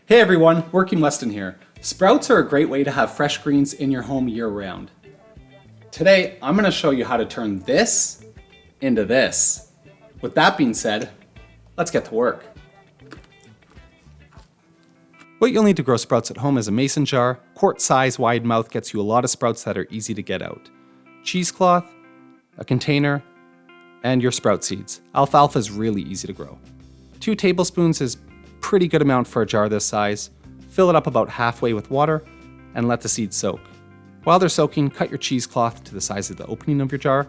Hey everyone, Working Weston here. Sprouts are a great way to have fresh greens in your home year-round. Today, I'm going to show you how to turn this into this. With that being said, let's get to work. What you'll need to grow sprouts at home is a mason jar. Quart size wide mouth gets you a lot of sprouts that are easy to get out. Cheesecloth, a container, and your sprout seeds. Alfalfa is really easy to grow. 2 tablespoons is pretty good amount for a jar this size. Fill it up about halfway with water and let the seeds soak. While they're soaking, cut your cheesecloth to the size of the opening of your jar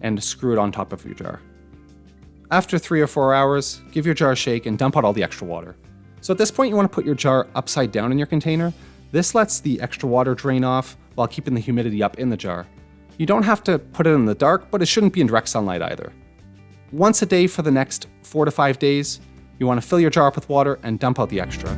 and screw it on top of your jar. After 3 or 4 hours, give your jar a shake and dump out all the extra water. So at this point you want to put your jar upside down in your container. This lets the extra water drain off while keeping the humidity up in the jar. You don't have to put it in the dark, but it shouldn't be in direct sunlight either. Once a day for the next 4 to 5 days, you want to fill your jar up with water and dump out the extra.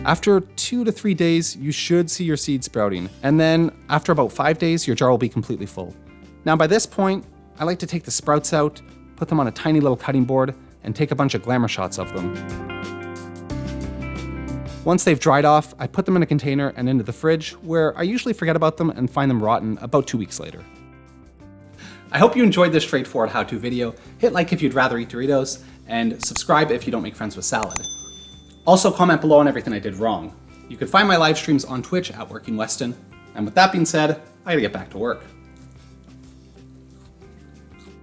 After 2 to 3 days, you should see your seeds sprouting. And then after about 5 days, your jar will be completely full. Now by this point, I like to take the sprouts out, put them on a tiny little cutting board, and take a bunch of glamour shots of them. Once they've dried off, I put them in a container and into the fridge, where I usually forget about them and find them rotten about 2 weeks later. I hope you enjoyed this straightforward how-to video. Hit like if you'd rather eat Doritos, and subscribe if you don't make friends with salad. Also comment below on everything I did wrong. You can find my live streams on Twitch at Working Weston. And with that being said, I gotta get back to work.